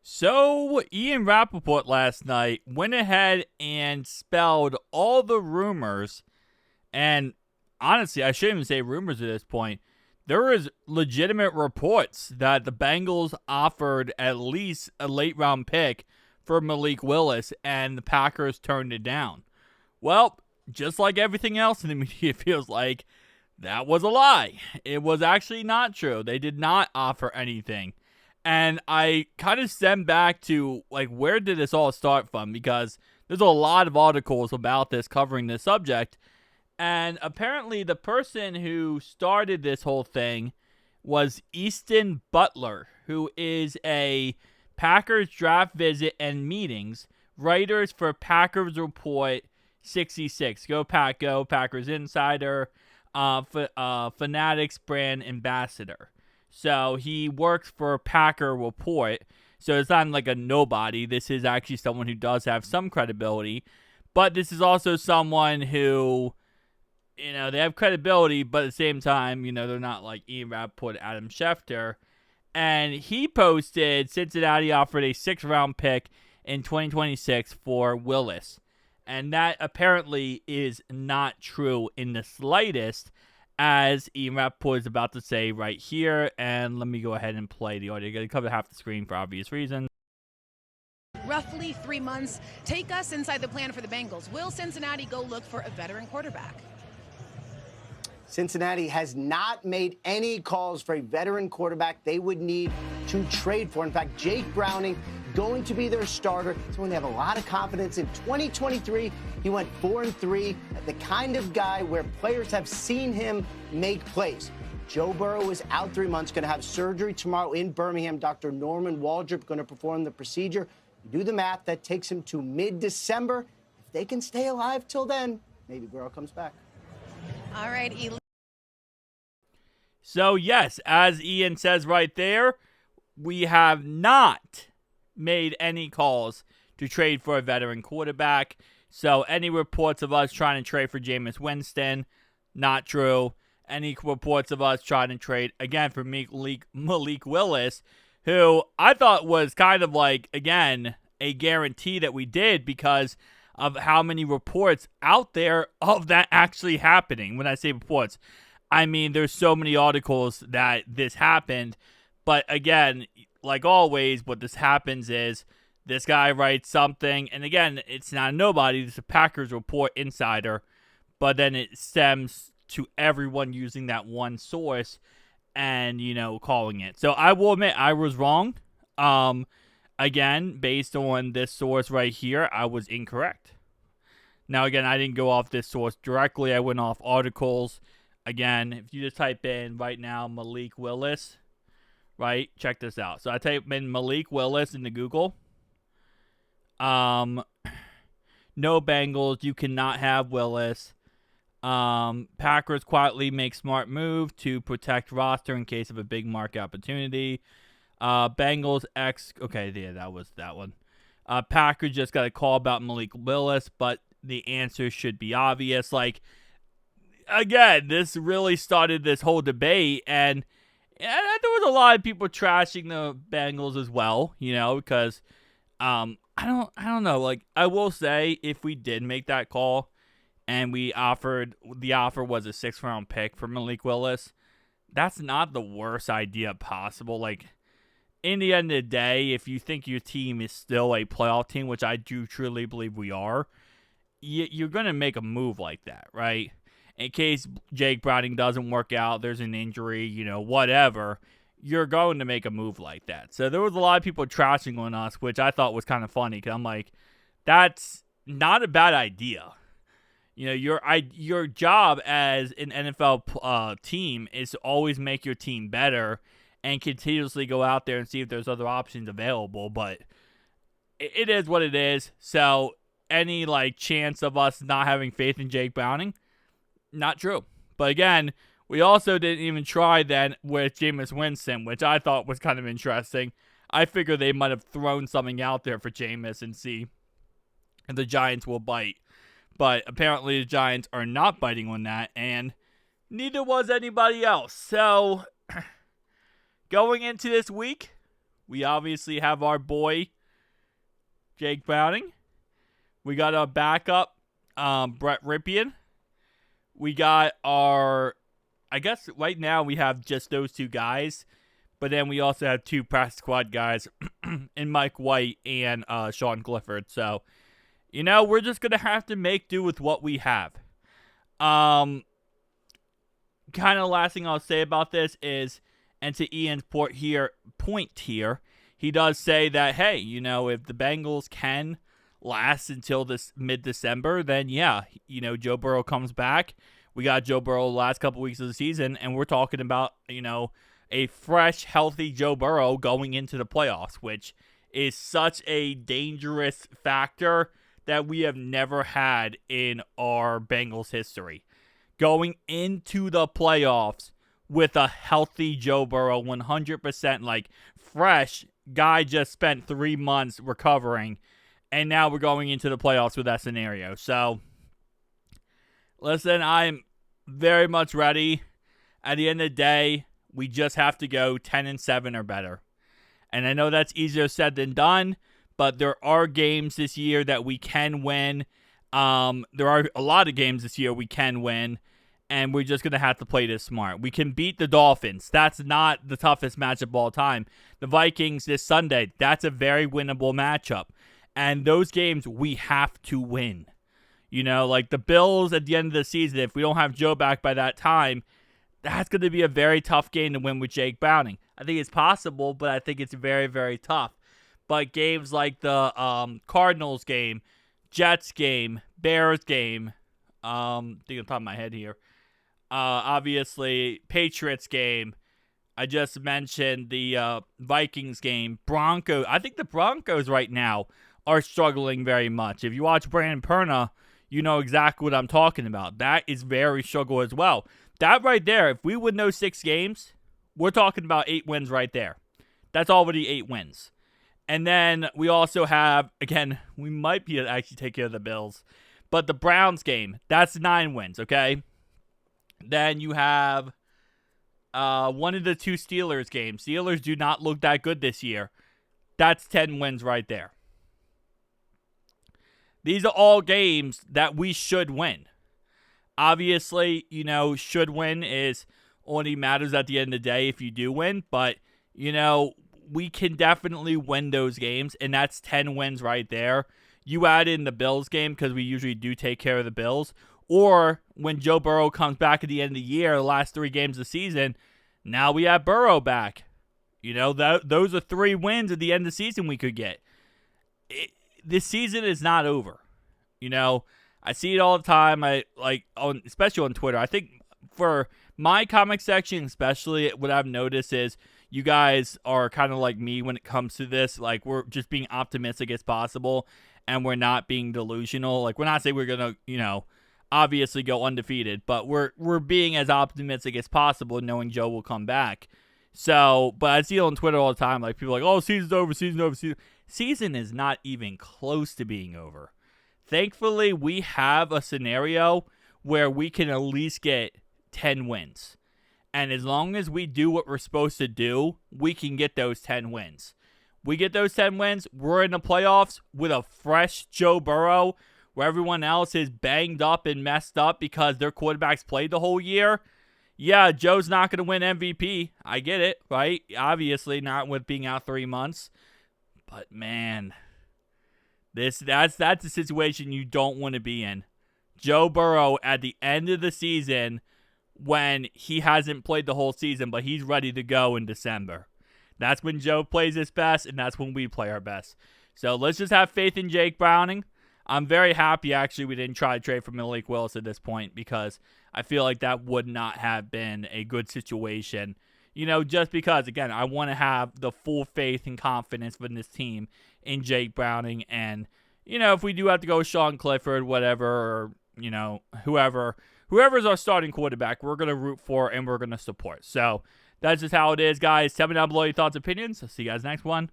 So, Ian Rappoport last night went ahead and spelled all the rumors, and honestly, I shouldn't even say rumors at this point. There is legitimate reports that the Bengals offered at least a late round pick for Malik Willis, and the Packers turned it down. Well, just like everything else in the media, it feels like that was a lie. It was actually not true. They did not offer anything. And I kind of stem back to, like, where did this all start from? Because there's a lot of articles about this covering this subject. And apparently the person who started this whole thing was Easton Butler, who is a Packers draft visit and meetings writers for Packers Report 66. Go Pack Go, Packers Insider, Fanatics brand ambassador. So he works for Packer Report. So it's not like a nobody. This is actually someone who does have some credibility. But this is also someone who, they have credibility, but at the same time, they're not like Ian Rappoport, Adam Schefter. And he posted Cincinnati offered a 6th-round pick in 2026 for Willis. And that apparently is not true in the slightest, as Ian Rappoport is about to say right here. And let me go ahead and play the audio. I'm going to cover half the screen for obvious reasons. Roughly 3 months. Take us inside the plan for the Bengals. Will Cincinnati go look for a veteran quarterback? Cincinnati has not made any calls for a veteran quarterback they would need to trade for. In fact, Jake Browning going to be their starter. Someone they have a lot of confidence in. 2023, he went 4-3, the kind of guy where players have seen him make plays. Joe Burrow is out 3 months, going to have surgery tomorrow in Birmingham. Dr. Norman Waldrop going to perform the procedure. You do the math, that takes him to mid-December. If they can stay alive till then, maybe Burrow comes back. All right, So, yes, as Ian says right there, we have not made any calls to trade for a veteran quarterback. So, any reports of us trying to trade for Jameis Winston, not true. Any reports of us trying to trade, again, for Malik Willis, who I thought was kind of like, again, a guarantee that we did because of how many reports out there of that actually happening. When I say reports, I mean, there's so many articles that this happened. But again, like always, what this happens is this guy writes something. And again, it's not a nobody. It's a Packers Report insider. But then it stems to everyone using that one source and, calling it. So I will admit I was wrong. Again, based on this source right here, I was incorrect. Now, again, I didn't go off this source directly. I went off articles. Again, if you just type in right now Malik Willis, right, check this out. So I type in Malik Willis into Google. No Bengals, you cannot have Willis. Packers quietly make smart move to protect roster in case of a big market opportunity. Bengals okay, yeah, that was that one. Packers just got a call about Malik Willis, but the answer should be obvious. Like, again, this really started this whole debate, and there was a lot of people trashing the Bengals as well, because I don't know. Like, I will say, if we did make that call and the offer was a 6th-round pick for Malik Willis, that's not the worst idea possible. Like, in the end of the day, if you think your team is still a playoff team, which I do truly believe we are, you're going to make a move like that, right? In case Jake Browning doesn't work out, there's an injury, whatever, you're going to make a move like that. So there was a lot of people trashing on us, which I thought was kind of funny, because I'm like, that's not a bad idea. Your job as an NFL team is to always make your team better and continuously go out there and see if there's other options available. But it is what it is. So any chance of us not having faith in Jake Browning, not true. But again, we also didn't even try then with Jameis Winston, which I thought was kind of interesting. I figure they might have thrown something out there for Jameis and see if the Giants will bite. But apparently the Giants are not biting on that, and neither was anybody else. So going into this week, We obviously have our boy, Jake Browning. We got our backup, Brett Ripien. We got our, I guess right now we have just those two guys. But then we also have two practice squad guys in Mike White and Sean Clifford. So, we're just going to have to make do with what we have. Kind of last thing I'll say about this is, and to Ian's point here, he does say that, hey, if the Bengals can last until this mid-December, then yeah, Joe Burrow comes back. We got Joe Burrow the last couple weeks of the season, and we're talking about, a fresh, healthy Joe Burrow going into the playoffs, which is such a dangerous factor that we have never had in our Bengals history. Going into the playoffs with a healthy Joe Burrow, 100% like fresh guy, just spent 3 months recovering, and now we're going into the playoffs with that scenario. So, listen, I'm very much ready. At the end of the day, we just have to go 10-7 or better. And I know that's easier said than done, but there are games this year that we can win. There are a lot of games this year we can win, and we're just going to have to play this smart. We can beat the Dolphins. That's not the toughest matchup of all time. The Vikings this Sunday, that's a very winnable matchup. And those games we have to win. Like the Bills at the end of the season, if we don't have Joe back by that time, that's going to be a very tough game to win with Jake Browning. I think it's possible, but I think it's very, very tough. But games like the Cardinals game, Jets game, Bears game, I think on top of my head here, obviously Patriots game, I just mentioned the Vikings game, Broncos. I think the Broncos right now are struggling very much. If you watch Brandon Perna, you know exactly what I'm talking about. That is very struggle as well. That right there, if we win those 6 games, we're talking about 8 wins right there. That's already 8 wins. And then we also have, again, we might be able to actually take care of the Bills. But the Browns game, that's 9 wins, okay? Then you have one of the 2 Steelers games. Steelers do not look that good this year. That's 10 wins right there. These are all games that we should win. Obviously, should win is only matters at the end of the day if you do win. But, we can definitely win those games, and that's 10 wins right there. You add in the Bills game because we usually do take care of the Bills. Or when Joe Burrow comes back at the end of the year, the last 3 games of the season, now we have Burrow back. Those are 3 wins at the end of the season we could get. This season is not over. I see it all the time. Especially on Twitter. I think for my comic section, especially, what I've noticed is you guys are kind of like me when it comes to this. Like, we're just being optimistic as possible, and we're not being delusional. Like, we're not saying we're gonna, obviously go undefeated, but we're being as optimistic as possible, knowing Joe will come back. So, but I see it on Twitter all the time. Like, people are like, oh, season's over, season's over, season is not even close to being over. Thankfully, we have a scenario where we can at least get 10 wins. And as long as we do what we're supposed to do, we can get those 10 wins. We get those 10 wins, we're in the playoffs with a fresh Joe Burrow, where everyone else is banged up and messed up because their quarterbacks played the whole year. Yeah, Joe's not going to win MVP. I get it, right? Obviously, not with being out 3 months. But, man, that's a situation you don't want to be in. Joe Burrow at the end of the season, when he hasn't played the whole season, but he's ready to go in December. That's when Joe plays his best, and that's when we play our best. So let's just have faith in Jake Browning. I'm very happy, actually, we didn't try to trade for Malik Willis at this point, because I feel like that would not have been a good situation. Just because, again, I want to have the full faith and confidence in this team in Jake Browning. And, if we do have to go with Sean Clifford, whatever, or, whoever's our starting quarterback, we're going to root for and we're going to support. So that's just how it is, guys. Tell me down below your thoughts and opinions. I'll see you guys next one.